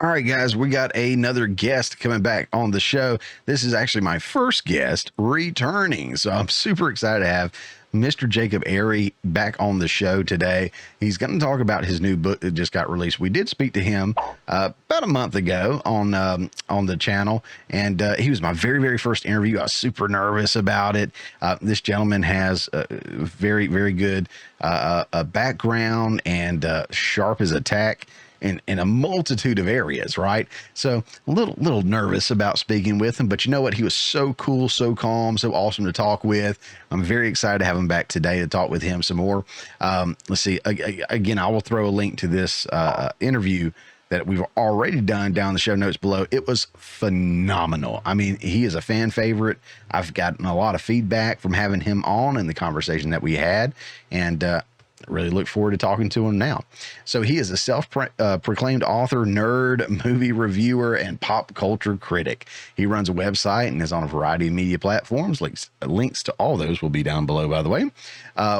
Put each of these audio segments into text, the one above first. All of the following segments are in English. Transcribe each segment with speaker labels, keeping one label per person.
Speaker 1: All right, guys, we got another guest coming back on the show. This is actually my first guest returning. So I'm super excited to have Mr. Jacob Airey back on the show today. He's going to talk about his new book that just got released. We did speak to him about a month ago on the channel, and he was my very first interview. I was super nervous about it. This gentleman has a very good background and sharp as a tack in a multitude of areas, right? So a little nervous about speaking with him, but you know what? He was so cool, so calm, so awesome to talk with. I'm very excited to have him back today to talk with him some more. Let's see. Again, I will throw a link to this interview that we've already done down the show notes below. It was phenomenal. I mean, he is a fan favorite. I've gotten a lot of feedback from having him on and the conversation that we had, and really look forward to talking to him now. So he is a self-proclaimed author, nerd, movie reviewer, and pop culture critic. He runs a website and is on a variety of media platforms. Links to all those will be down below, by the way,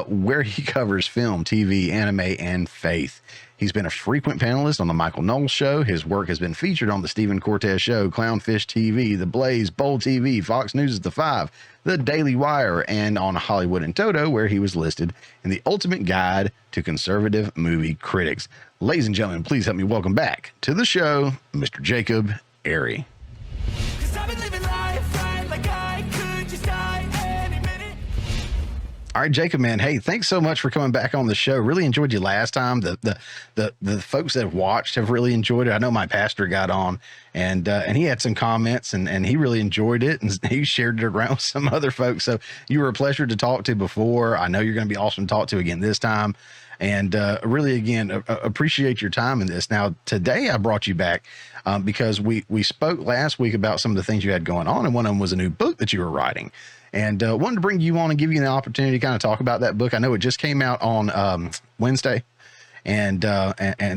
Speaker 1: where he covers film, TV, anime, and faith. He's been a frequent panelist on the Michael Knowles Show. His work has been featured on the Stephen Cortez Show, Clownfish TV, The Blaze, Bowl TV, Fox News' The Five, The Daily Wire, and on Hollywood and Toto, where he was listed in the Ultimate Guide to Conservative Movie Critics. Ladies and gentlemen, please help me welcome back to the show, Mr. Jacob Airey. All right, Jacob, man. Hey, thanks so much for coming back on the show. Really enjoyed you last time. The folks that have watched have really enjoyed it. I know my pastor got on and he had some comments and he really enjoyed it, and he shared it around with some other folks. So you were a pleasure to talk to before. I know you're going to be awesome to talk to again this time. And really, again, appreciate your time in this. Now, today I brought you back because we spoke last week about some of the things you had going on, and one of them was a new book that you were writing. And wanted to bring you on and give you the opportunity to kind of talk about that book. I know it just came out on Wednesday, and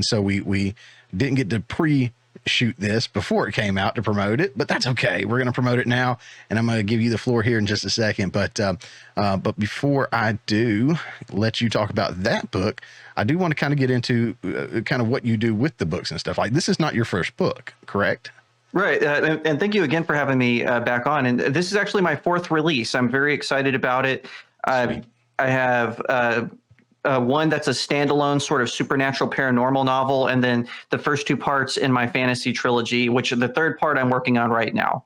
Speaker 1: so we didn't get to pre-shoot this before it came out to promote it, but that's okay. We're going to promote it now, and I'm going to give you the floor here in just a second. But before I do let you talk about that book, I do want to kind of get into kind of what you do with the books and stuff. Like, this is not your first book, correct?
Speaker 2: Right. And thank you again for having me back on. And this is actually my fourth release. I'm very excited about it. I have one that's a standalone sort of supernatural paranormal novel, and then the first two parts in my fantasy trilogy, which the third part I'm working on right now.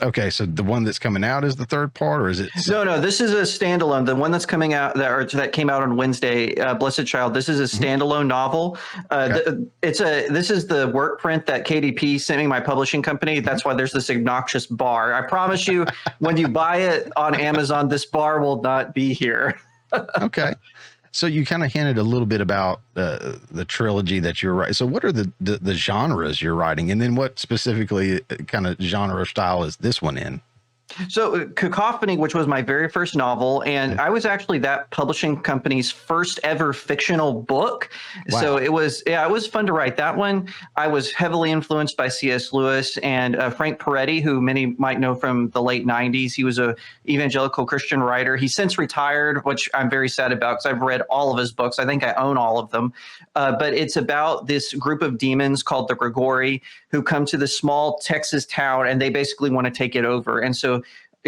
Speaker 1: Okay, so the one that's coming out is the third part, or is it?
Speaker 2: No, this is a standalone. The one that's coming out that came out on Wednesday, Blessed Child. This is a standalone novel. Okay. This is the work print that KDP sent me, my publishing company. That's why there's this obnoxious bar. I promise you, when you buy it on Amazon, this bar will not be here.
Speaker 1: Okay. So you kind of hinted a little bit about the trilogy that you're writing. So what are the genres you're writing? And then what specifically kind of genre style is this one in?
Speaker 2: So Cacophony, which was my very first novel, and I was actually that publishing company's first ever fictional book. Wow. So it was fun to write that one. I was heavily influenced by C.S. Lewis and Frank Peretti, who many might know from the late 90s. He was a evangelical Christian writer. He's since retired, which I'm very sad about because I've read all of his books. I think I own all of them. But it's about this group of demons called the Grigori who come to this small Texas town, and they basically want to take it over. And so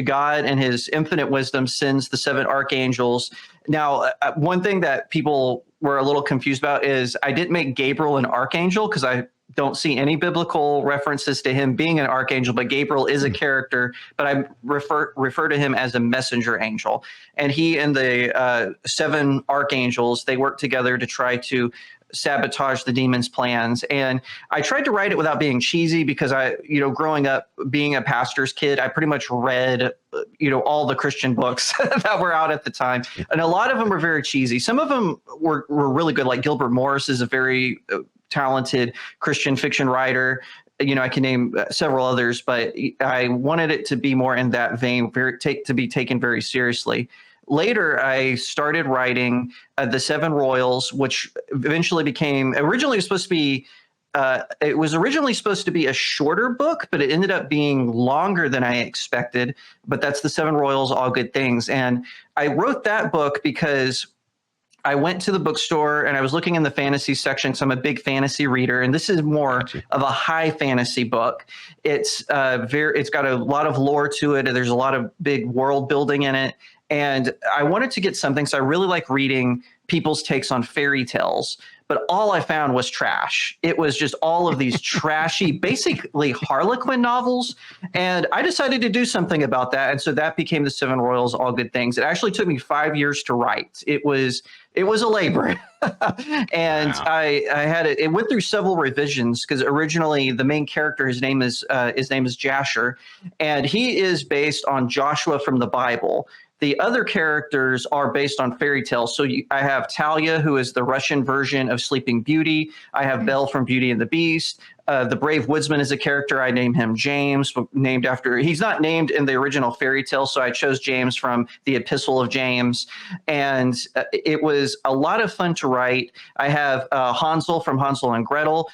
Speaker 2: God in his infinite wisdom sends the 7 archangels. Now, one thing that people were a little confused about is I didn't make Gabriel an archangel because I don't see any biblical references to him being an archangel, but Gabriel is a character, but I refer to him as a messenger angel. And he and the 7 archangels, they work together to try to sabotage the demon's plans. And I tried to write it without being cheesy because growing up being a pastor's kid, I pretty much read, all the Christian books that were out at the time. And a lot of them were very cheesy. Some of them were really good. Like Gilbert Morris is a very talented Christian fiction writer. I can name several others, but I wanted it to be more in that vein, to be taken very seriously. Later, I started writing The Seven Royals, which eventually originally supposed to be a shorter book, but it ended up being longer than I expected. But that's The Seven Royals, All Good Things. And I wrote that book because I went to the bookstore and I was looking in the fantasy section because I'm a big fantasy reader, and this is more
Speaker 1: Gotcha.
Speaker 2: of a high fantasy book. It's got a lot of lore to it, and there's a lot of big world building in it. And I wanted to get something, so I really like reading people's takes on fairy tales. But all I found was trash. It was just all of these trashy, basically Harlequin novels. And I decided to do something about that. And so that became the Seven Royals, All Good Things. It actually took me 5 years to write. It was a labor. And
Speaker 1: Wow.
Speaker 2: I had it. It went through several revisions because originally the main character, his name is Jasher, and he is based on Joshua from the Bible. The other characters are based on fairy tales. So I have Talia, who is the Russian version of Sleeping Beauty. I have Belle from Beauty and the Beast. The Brave Woodsman is a character. I name him James, named after, he's not named in the original fairy tale, so I chose James from the Epistle of James. And it was a lot of fun to write. I have Hansel from Hansel and Gretel.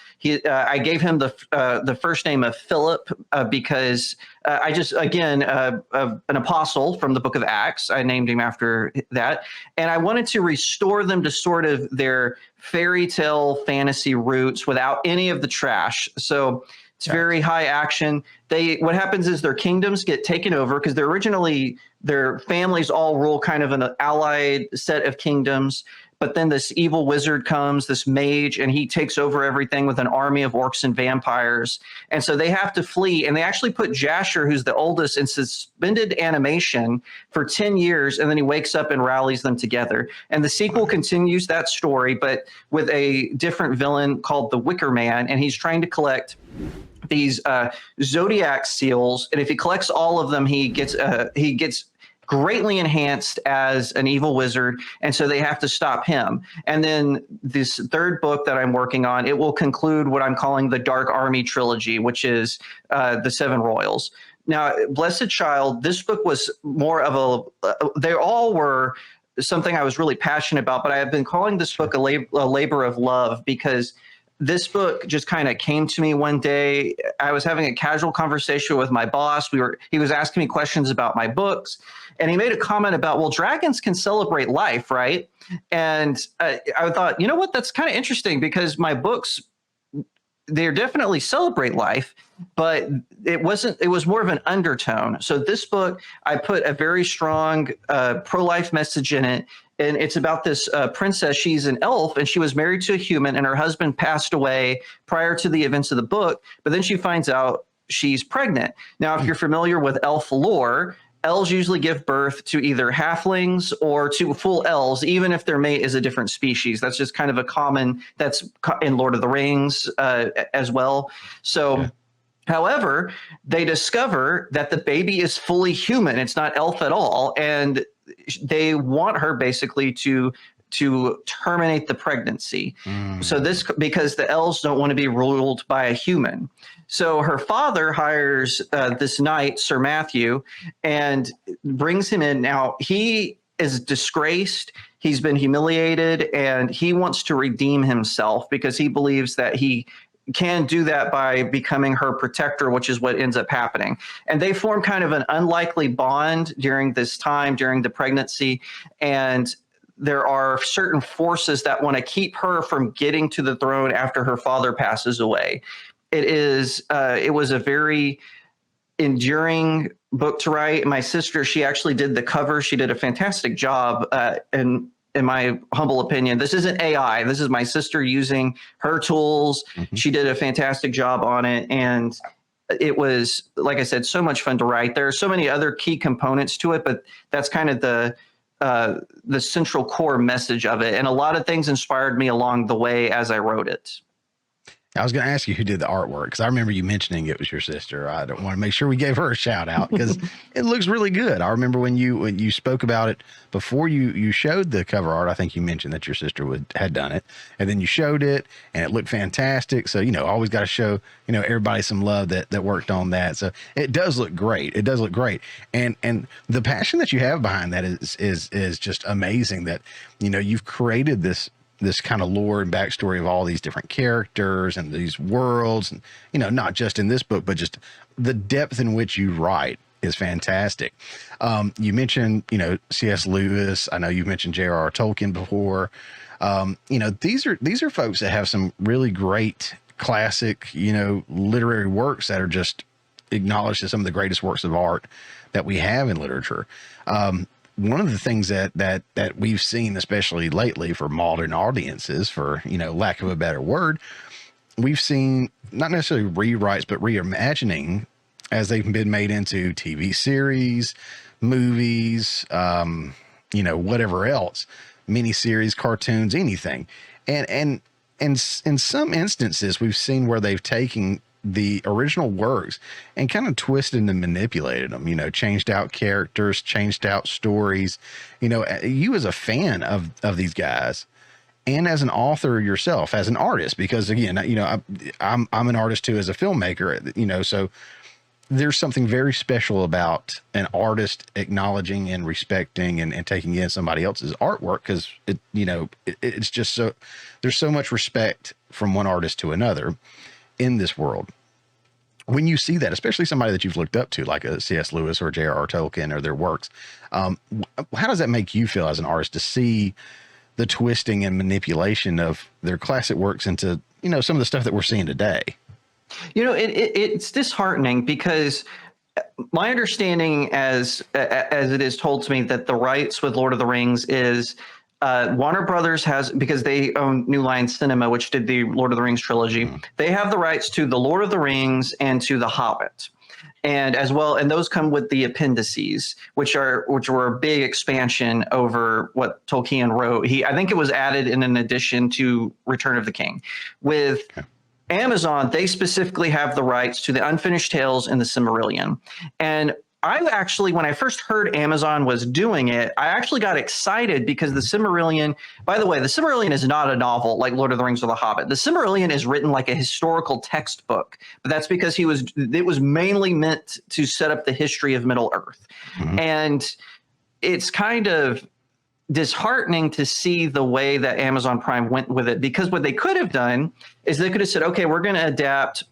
Speaker 2: I gave him the first name of Philip because I just, again, an apostle from the book of Acts. I named him after that. And I wanted to restore them to sort of their fairy tale fantasy roots without any of the trash. So it's very high action. What happens is their kingdoms get taken over because their families all rule kind of an allied set of kingdoms. But then this evil wizard comes, this mage, and he takes over everything with an army of orcs and vampires. And so they have to flee. And they actually put Jasher, who's the oldest, in suspended animation for 10 years. And then he wakes up and rallies them together. And the sequel continues that story, but with a different villain called the Wicker Man. And he's trying to collect these zodiac seals. And if he collects all of them, he gets greatly enhanced as an evil wizard, and so they have to stop him. And then this third book that I'm working on, it will conclude what I'm calling the Dark Army trilogy, which is the Seven Royals. Now, Blessed Child, this book was more of they all were something I was really passionate about, but I have been calling this book a labor of love because this book just kind of came to me one day. I was having a casual conversation with my boss. He was asking me questions about my books, and he made a comment about, well, dragons can celebrate life, right? And I thought, you know what, that's kind of interesting because my books, they definitely celebrate life, but it was more of an undertone. So this book, I put a very strong pro-life message in it. And it's about this princess. She's an elf, and she was married to a human, and her husband passed away prior to the events of the book. But then she finds out she's pregnant. Now, if you're familiar with elf lore, elves usually give birth to either halflings or to full elves, even if their mate is a different species. That's just kind of that's in Lord of the Rings as well. So. Yeah. However, they discover that the baby is fully human. It's not elf at all. And they want her basically to terminate the pregnancy. So because the elves don't want to be ruled by a human. So her father hires this knight, Sir Matthew, and brings him in. Now he is disgraced. He's been humiliated, and he wants to redeem himself because he believes that he can do that by becoming her protector, which is what ends up happening. And they form kind of an unlikely bond during this time, during the pregnancy. And there are certain forces that want to keep her from getting to the throne after her father passes away. It was a very enduring book to write. My sister, she actually did the cover. She did a fantastic job. And in my humble opinion, this isn't AI. This is my sister using her tools. Mm-hmm. She did a fantastic job on it. And it was, like I said, so much fun to write. There are so many other key components to it, but that's kind of the central core message of it. And a lot of things inspired me along the way as I wrote it.
Speaker 1: I was going to ask you who did the artwork because I remember you mentioning it was your sister. I don't want to make sure we gave her a shout out because it looks really good. I remember when you spoke about it before you showed the cover art. I think you mentioned that your sister had done it, and then you showed it, and it looked fantastic. So always got to show everybody some love that worked on that. So it does look great. It does look great, and the passion that you have behind that is just amazing. That you've created this kind of lore and backstory of all these different characters and these worlds, and not just in this book, but just the depth in which you write is fantastic. You mentioned, C.S. Lewis. I know you've mentioned J.R.R. Tolkien before. These are folks that have some really great classic, literary works that are just acknowledged as some of the greatest works of art that we have in literature. One of the things that we've seen, especially lately for modern audiences, for, lack of a better word, we've seen not necessarily rewrites, but reimagining as they've been made into TV series, movies, whatever else, miniseries, cartoons, anything. And in some instances, we've seen where they've taken the original works and kind of twisted and manipulated them, changed out characters, changed out stories. You as a fan of these guys, and as an author yourself, as an artist, because again, I'm an artist too, as a filmmaker, so there's something very special about an artist acknowledging and respecting and taking in somebody else's artwork, because it's just so, there's so much respect from one artist to another in this world. When you see that, especially somebody that you've looked up to, like a C.S. Lewis or J.R.R. Tolkien or their works, how does that make you feel as an artist to see the twisting and manipulation of their classic works into, some of the stuff that we're seeing today?
Speaker 2: It's disheartening, because my understanding, as it is told to me, that the rights with Lord of the Rings is Warner Brothers has, because they own New Line Cinema, which did the Lord of the Rings trilogy. They have the rights to the Lord of the Rings and to the Hobbit, and as well, and those come with the appendices, which were a big expansion over what Tolkien wrote. I think it was added in an addition to Return of the King. With Amazon, they specifically have the rights to the Unfinished Tales and the Silmarillion. And I actually, when I first heard Amazon was doing it, I actually got excited, because the Silmarillion, by the way, the Silmarillion is not a novel like Lord of the Rings or The Hobbit. The Silmarillion is written like a historical textbook, but that's because it was mainly meant to set up the history of Middle Earth. And it's kind of disheartening to see the way that Amazon Prime went with it, because what they could have done is they could have said, okay, we're going to adapt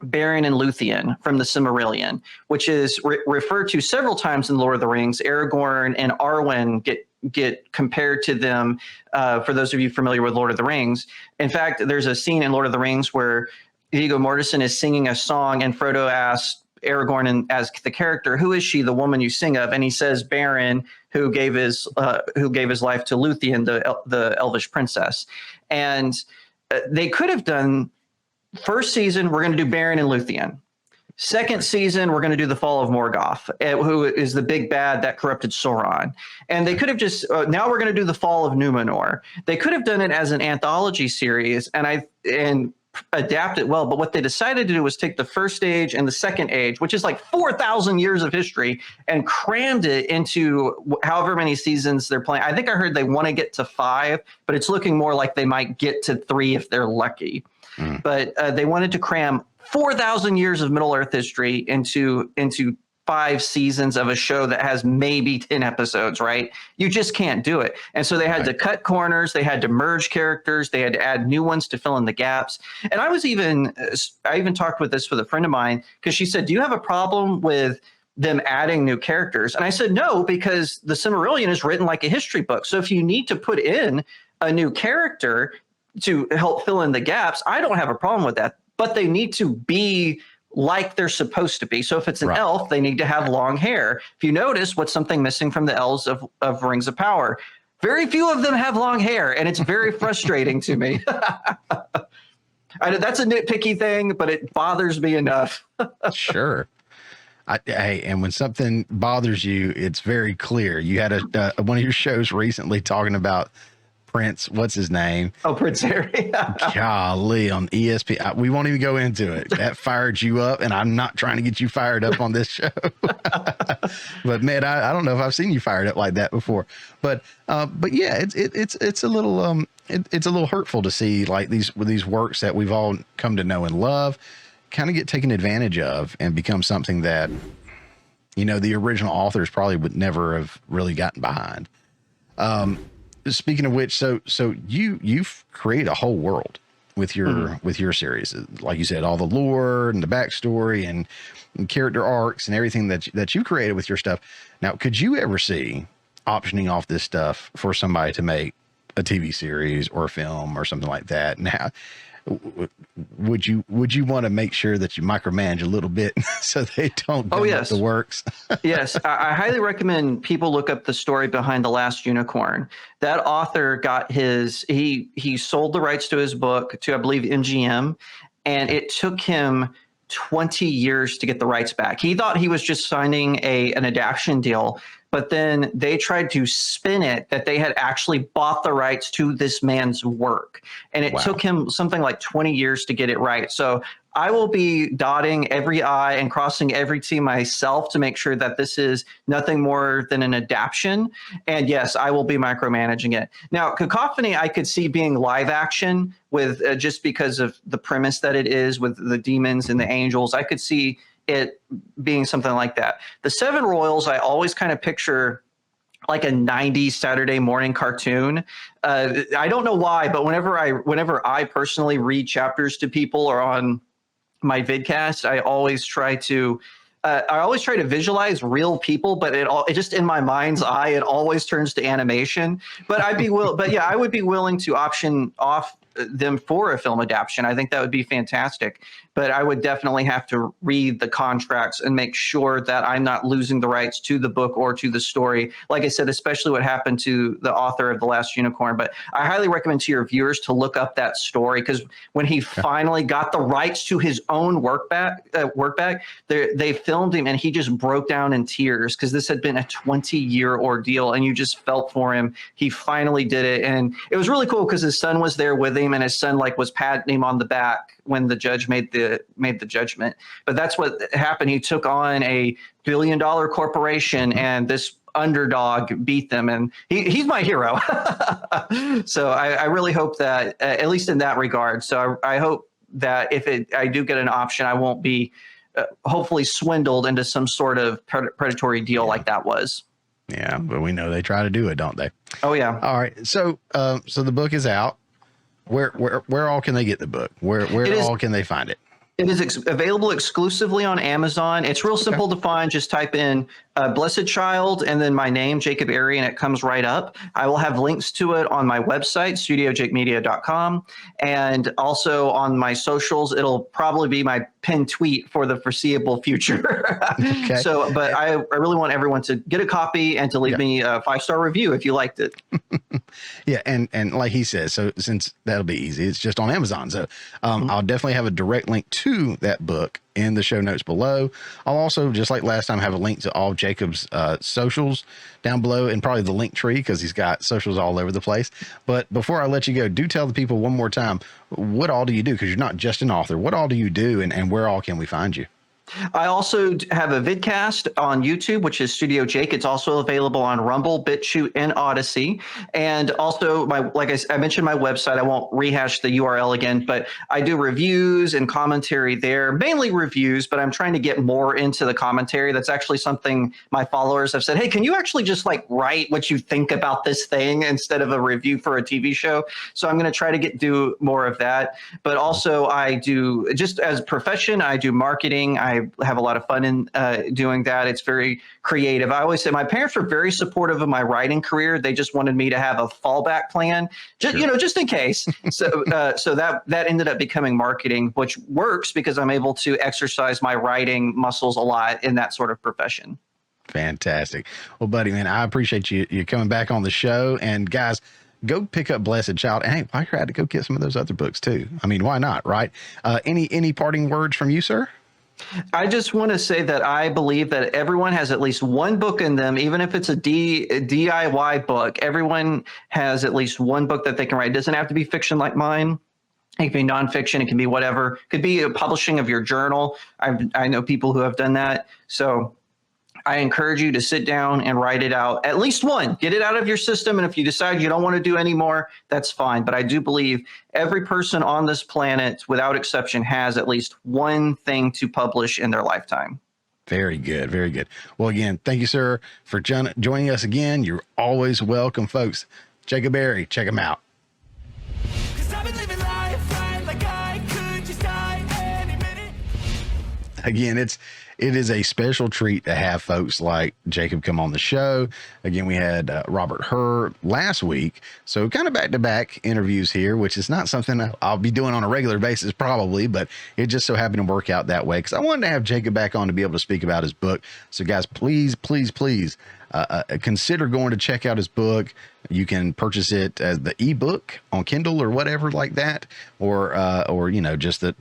Speaker 2: Beren and Luthien from the Silmarillion, which is referred to several times in Lord of the Rings. Aragorn and Arwen get compared to them, for those of you familiar with Lord of the Rings. In fact, there's a scene in Lord of the Rings where Viggo Mortensen is singing a song, and Frodo asks Aragorn, and as the character, who is she, the woman you sing of? And he says Beren, who gave his life to Luthien, the Elvish princess. And they could have done, first season, we're going to do Beren and Luthien. Second season, we're going to do the fall of Morgoth, who is the big bad that corrupted Sauron. And they could have just, now we're going to do the fall of Numenor. They could have done it as an anthology series and adapt it well. But what they decided to do was take the first age and the second age, which is like 4,000 years of history, and crammed it into however many seasons they're playing. I think I heard they want to get to 5, but it's looking more like they might get to 3 if they're lucky. But they wanted to cram 4,000 years of Middle Earth history into 5 seasons of a show that has maybe 10 episodes, right? You just can't do it. And so they had to cut corners. They had to merge characters. They had to add new ones to fill in the gaps. And I even talked with this with a friend of mine, because she said, do you have a problem with them adding new characters? And I said, no, because the Silmarillion is written like a history book. So if you need to put in a new character to help fill in the gaps, I don't have a problem with that, but they need to be like they're supposed to be. So if it's an elf, they need to have long hair. If you notice, what's something missing from the elves of Rings of Power? Very few of them have long hair, and it's very frustrating to me. That's a nitpicky thing, but it bothers me enough.
Speaker 1: Sure. And when something bothers you, it's very clear. You had one of your shows recently talking about Prince, what's his name?
Speaker 2: Oh, Prince Airey.
Speaker 1: Golly, on ESPN. We won't even go into it. That fired you up, and I'm not trying to get you fired up on this show. But man, I don't know if I've seen you fired up like that before. But yeah, it's a little it's a little hurtful to see, like, these works that we've all come to know and love kind of get taken advantage of and become something that, the original authors probably would never have really gotten behind. Speaking of which, so you've created a whole world. with your series. Like you said, all the lore and the backstory and character arcs and everything that you created with your stuff. Now, could you ever see optioning off this stuff for somebody to make a TV series or a film or something like that? Now, would you want to make sure that you micromanage a little bit so they don't go up the works?
Speaker 2: Yes, I highly recommend people look up the story behind The Last Unicorn. That author got he sold the rights to his book to, I believe, MGM, and it took him 20 years to get the rights back. He thought he was just signing an adaptation deal, but then they tried to spin it that they had actually bought the rights to this man's work. And it took him something like 20 years to get it right. So I will be dotting every I and crossing every T myself to make sure that this is nothing more than an adaptation. And yes, I will be micromanaging it. Now, Cacophony, I could see being live action with just because of the premise that it is with the demons and the angels. I could see it being something like that. The Seven Royals, I always kind of picture like a 90s Saturday morning cartoon. I don't know why, but whenever I personally read chapters to people or on my vidcast, I always try to visualize real people, but it just in my mind's eye, it always turns to animation. But I would be willing to option off them for a film adaptation. I think that would be fantastic. But I would definitely have to read the contracts and make sure that I'm not losing the rights to the book or to the story. Like I said, especially what happened to the author of The Last Unicorn. But I highly recommend to your viewers to look up that story, because when he finally got the rights to his own work back, they filmed him and he just broke down in tears because this had been a 20-year ordeal and you just felt for him. He finally did it. And it was really cool because his son was there with him, and his son was patting him on the back when the judge made the judgment. But that's what happened. He took on a billion-dollar corporation, and this underdog beat them, and he's my hero. So I really hope that, at least in that regard. So I hope that if I do get an option, I won't be hopefully swindled into some sort of predatory deal like that was.
Speaker 1: Yeah, but we know they try to do it, don't they?
Speaker 2: Oh yeah.
Speaker 1: All right. So the book is out. Where all can they get the book? Where all can they find it?
Speaker 2: It is available exclusively on Amazon. It's real simple to find. Just type in Blessed Child and then my name, Jacob Airey, and it comes right up. I will have links to it on my website, studiojakemedia.com, and also on my socials. It'll probably be my pinned tweet for the foreseeable future. Okay. So, but I really want everyone to get a copy and to leave me a 5-star review if you liked it.
Speaker 1: Yeah, and like he says, so since that'll be easy, it's just on Amazon. So I'll definitely have a direct link to that book in the show notes below. I'll also, just like last time, have a link to all Jacob's socials down below, and probably the link tree because he's got socials all over the place. But before I let you go, do tell the people one more time, what all do you do? Because you're not just an author. What all do you do, and where all can we find you?
Speaker 2: I also have a vidcast on YouTube, which is Studio Jake. It's also available on Rumble, BitChute, and Odyssey. And also, like I mentioned, my website. I won't rehash the URL again, but I do reviews and commentary there, mainly reviews, but I'm trying to get more into the commentary. That's actually something my followers have said, hey, can you actually just like write what you think about this thing instead of a review for a TV show? So I'm going to try to do more of that. But also I do, just as a profession, I do marketing. I have a lot of fun in doing that. It's very creative. I always say my parents were very supportive of my writing career. They just wanted me to have a fallback plan, just in case. So that ended up becoming marketing, which works because I'm able to exercise my writing muscles a lot in that sort of profession.
Speaker 1: Fantastic. Well, buddy, man, I appreciate you coming back on the show. And guys, go pick up Blessed Child. And hey, while you're at it, go get some of those other books too. I mean, why not, right? Any parting words from you, sir?
Speaker 2: I just want to say that I believe that everyone has at least one book in them, even if it's a DIY book. Everyone has at least one book that they can write. It doesn't have to be fiction like mine. It can be nonfiction. It can be whatever. It could be a publishing of your journal. I know people who have done that. So I encourage you to sit down and write it out. At least one. Get it out of your system. And if you decide you don't want to do any more, that's fine. But I do believe every person on this planet, without exception, has at least one thing to publish in their lifetime.
Speaker 1: Very good. Very good. Well, again, thank you, sir, for joining us again. You're always welcome, folks. Jacob Airey, check him out. 'Cause I've been living life right. again, it is a special treat to have folks like Jacob come on the show. Again, we had Robert Herr last week, so kind of back-to-back interviews here, which is not something I'll be doing on a regular basis probably, but it just so happened to work out that way because I wanted to have Jacob back on to be able to speak about his book. So guys, please consider going to check out his book. You can purchase it as the ebook on Kindle or whatever like that, or you know, just the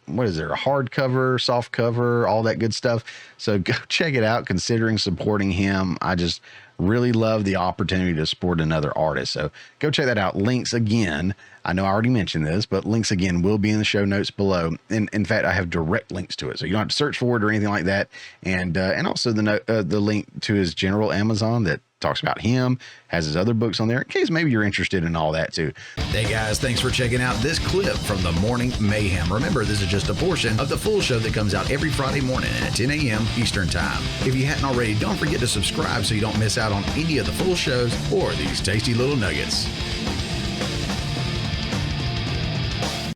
Speaker 1: what is there, a hardcover, soft cover, all that good stuff. So go check it out. Considering supporting him, I just really love the opportunity to support another artist. So go check that out. Links again, I know I already mentioned this, but links again will be in the show notes below. And in fact, I have direct links to it, so you don't have to search for it or anything like that. And also the link to his general Amazon that talks about him, has his other books on there in case maybe you're interested in all that too.
Speaker 3: Hey guys, thanks for checking out this clip from the Morning Mayhem. Remember, this is just a portion of the full show that comes out every Friday morning at 10 a.m. Eastern Time. If you hadn't already, don't forget to subscribe so you don't miss out on any of the full shows or these tasty little nuggets.